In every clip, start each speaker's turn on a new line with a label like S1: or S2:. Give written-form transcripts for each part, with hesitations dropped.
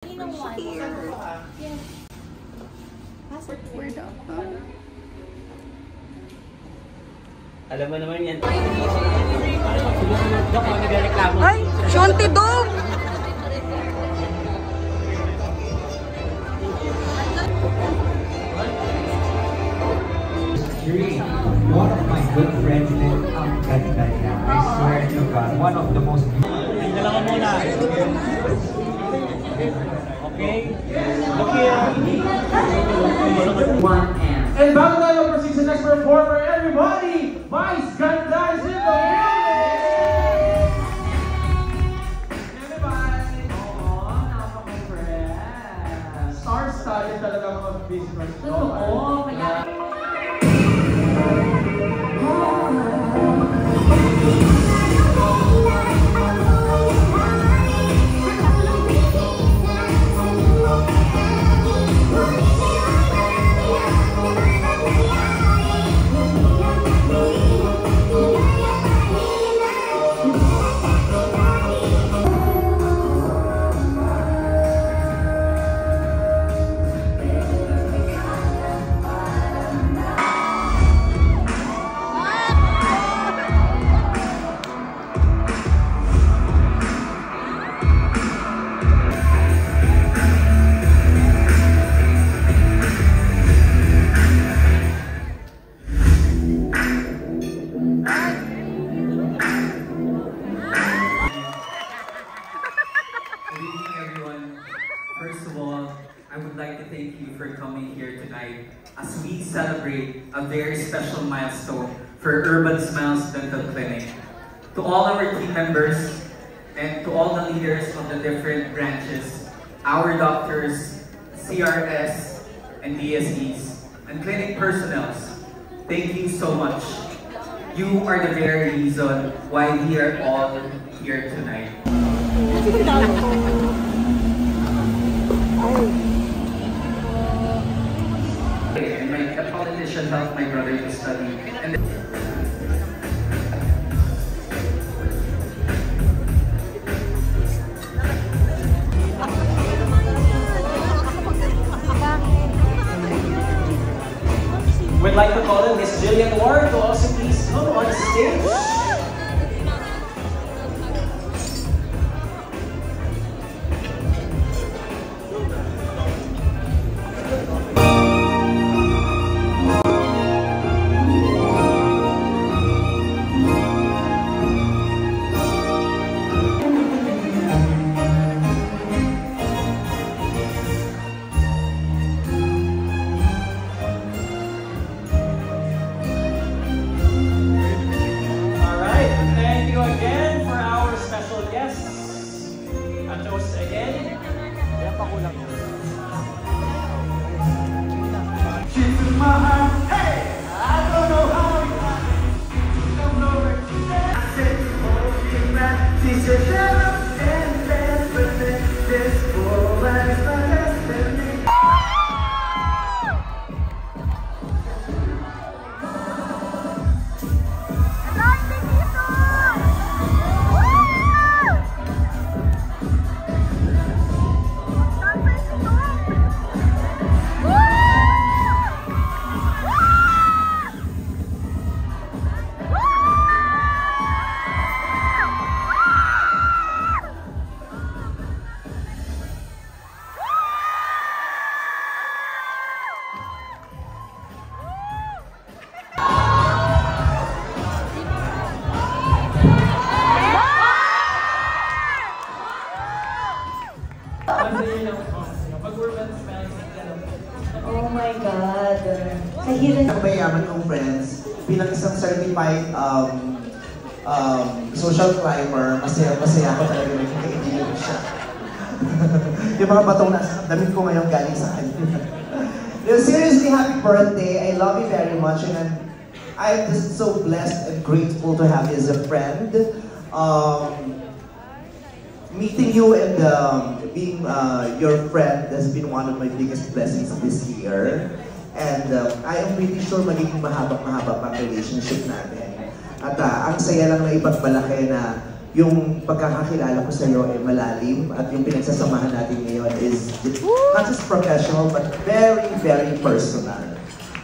S1: Here. Where the
S2: Alam mo naman yan.
S1: Ay! Shonti Dog!
S3: One of my good friends is ganda niya. I swear to God, one of the most...
S2: Dalawa muna. Okay? Look here.
S3: One hand.
S4: And bago tayo proceed sa next performer, everybody! Vice Ganda is in the building! Everybody! Oo, napaka-fresh! Star-studded talaga mga business. Oo, kaya...
S5: as we celebrate a very special milestone for Urban Smiles Dental Clinic. To all our team members and to all the leaders of the different branches, our doctors, CRS and DSEs, and clinic personnel, thank you so much. You are the very reason why we are all here tonight. And the politician helped my brother to study. And
S2: we'd like to call in Miss Jillian Ward to also please come on stage.
S6: Oh my God. Ang mayaman kong friends, bilang isang certified social climber, masaya ako talaga nagkaka-engineer siya. Yung mga batong nasa damit ko ngayon galing sa kanya. Seriously, happy birthday. I love you very much and I'm just so blessed and grateful to have you as a friend. Meeting you and being your friend has been one of my biggest blessings this year. And I am pretty sure magiging mahaba pang relationship natin. At ang saya lang na ipagmalaki na yung pagkakakilala ko sa'yo ay malalim at yung pinagsasamahan natin ngayon is not just professional but very, very personal.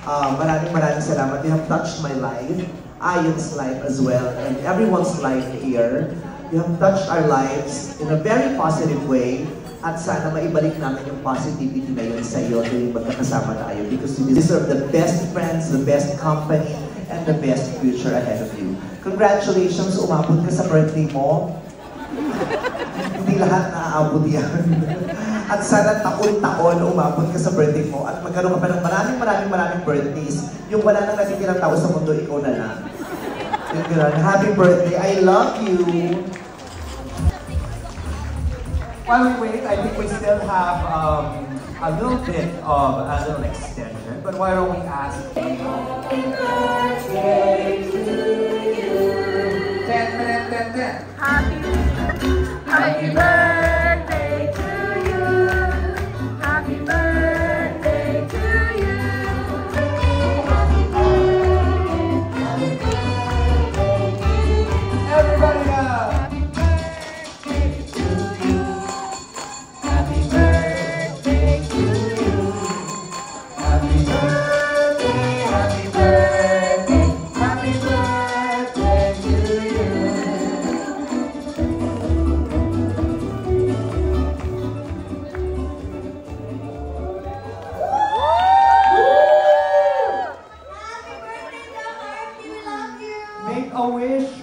S6: Maraming salamat. You have touched my life, Ayan's life as well, and everyone's life here. You have touched our lives in a very positive way at sana maibalik namin yung positivity na yun sa iyo tuwing magkakasama tayo because you deserve the best friends, the best company, and the best future ahead of you. Congratulations, umabot ka sa birthday mo. Hindi lahat naaabot yan. At sana taon-taon umabot ka sa birthday mo at magkaroon ka pa ng maraming birthdays. Yung wala nang natitirang tao sa mundo, ikaw na lang. Happy birthday. I love you.
S3: While we wait, I think we still have a little bit of a little extension, but why don't we ask Happy birthday to you. 10.
S1: Happy birthday to you. Happy birthday to you.
S3: Everybody up!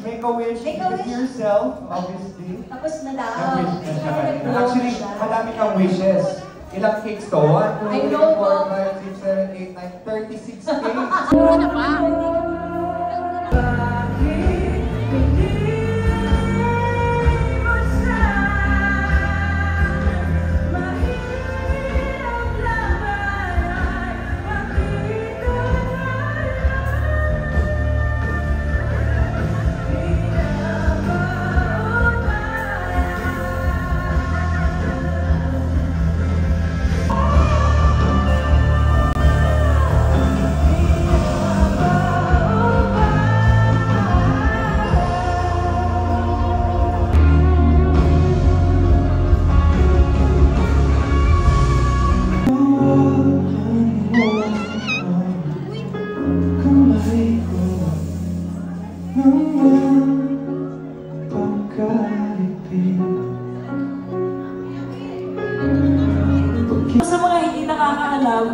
S3: Make a wish yourself, obviously.
S7: Tapos na daw.
S3: Actually, madami kang wishes. Ilang cakes to? 1, 2, 3, 4, 5, 6, 7, 8, 9, 36 cakes.
S1: Puro na ba?
S8: Sa mga hindi nakakaalam,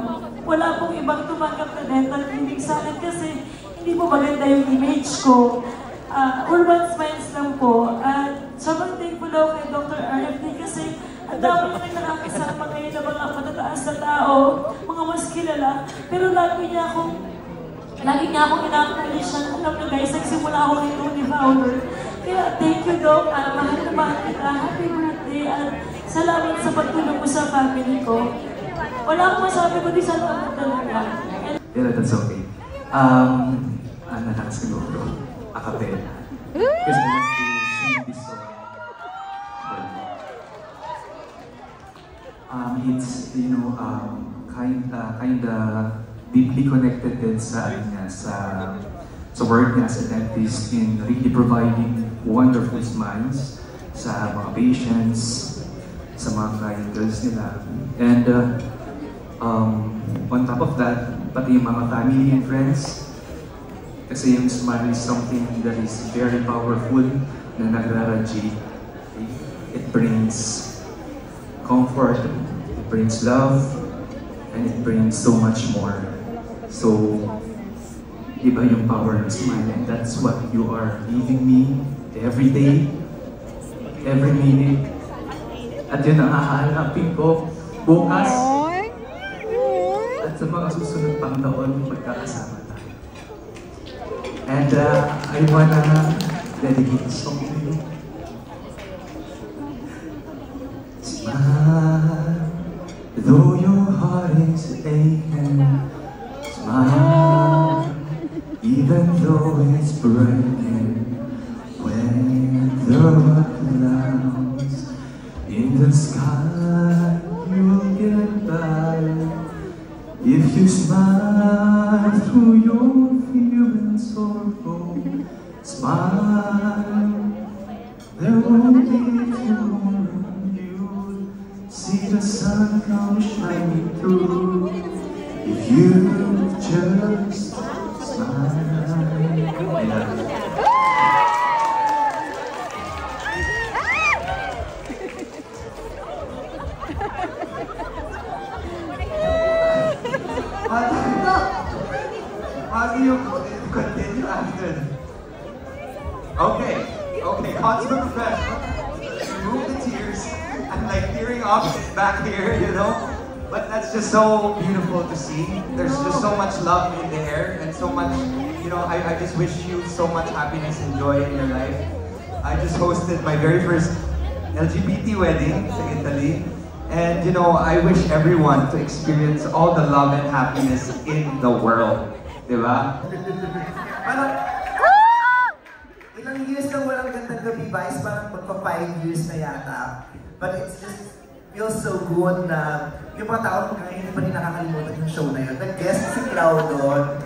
S8: wala pong ibang tumanggap na dental clinic sa akin kasi hindi po maganda yung image ko. Urban Smiles lang po. At sobrang thankful ako kay Dr. RFD kasi ang dami nang nakakasama ngayon na mga matataas na tao, mga mas kilala. Pero lagi niya akong ina-acknowledge siya. Alam niyo guys, nagsimula ako kay Tony Fowler. Kaya thank you Doc, mahal na mahal kita. Happy birthday at salamat sa pagtulong mo sa family ko. Wala akong masabi ko di salamat talaga.
S9: Yeah, that's okay. Ano na siguro? Acapella. Because I want to sing this song. It's, you know, kinda deeply connected din sa work niya as a dentist in really providing wonderful smiles sa mga patients, sa mga clientels nila. And on top of that, pati yung mga family and friends, kasi yung smile is something that is very powerful na nagraradiate. It brings comfort, it brings love, and it brings so much more. So, iba yung power ng smile, and that's what you are giving me every day, every minute. At yun ang hahanapin ko bukas at sa mga susunod pang taon magkakasama tayo. And I wanna dedicate this song to you. Smile, though your heart is aching. Smile, even though it's breaking. When there are clouds in the sky, you'll get by. If you smile through your fear and sorrow, smile, There won't be tomorrow, you'll see the sun come shining through. If you just smile.
S3: How do you continue after? Okay, consummate professional. Remove the tears. I'm like tearing up back here, you know? But that's just so beautiful to see. There's just so much love in the air and so much, you know, I just wish you so much happiness and joy in your life. I just hosted my very first LGBT wedding in Italy. And you know, I wish everyone to experience all the love and happiness in the world. Diba?
S6: Parang, ilang years na walang gandang gabi, Vice, parang magpa 5 years na yata. But it's just feels so good na yung mga tao hanggang hindi pa rin nakakalimutan yung show na yun. Nag-guest si Cloud doon.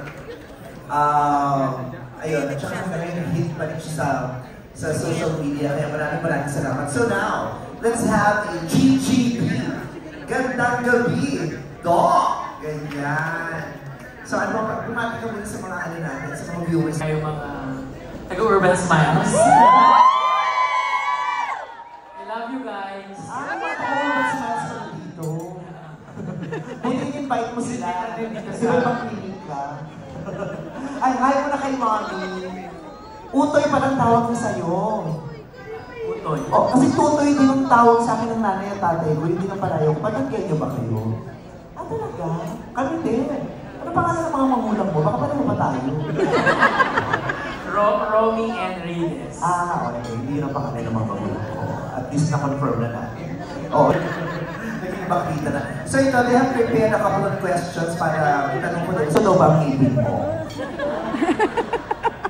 S6: Ayun, at saka hanggang hit pa rin siya sa social media. Kaya maraming salamat. So now, let's have a GGP. Gandang gabi. Dog! Ganyan. So ano, kumati ka muna sa mga ano natin, sa mga viewers.
S7: Kayo mga taga-Urban Smiles. I love you guys.
S6: Mga taga-Urban Smiles ka dito. Kung in-invite mo sila, kasi may pang-clinic ka. Ay, hi mo na kay Mommy. Utoy pa lang tawag na sa'yo.
S7: Utoy?
S6: Oh, kasi Tutoy din ang tawag sa akin ng nanay at tatay ko, hindi ng palayo. Panagyan niyo ba kayo? Ah, talaga? Kami din. Ano pangalan ng mga magulang mo? Baka pala mo ba tayo?
S7: Romy and Reyes.
S6: Ah, okay. Hindi yun ang pangalan ng mga magulang ko. At least na-confirm na natin. Oo. Naging bakita na. So ito, they have prepared a couple of questions para itanong ko na ito daw ba ang ngipin mo?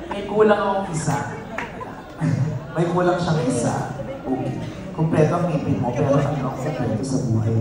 S7: May kulang akong isa.
S6: May kulang siyang isa. Okay. Kompleto ang ngipin mo, pero ano ang kompleto sa buhay?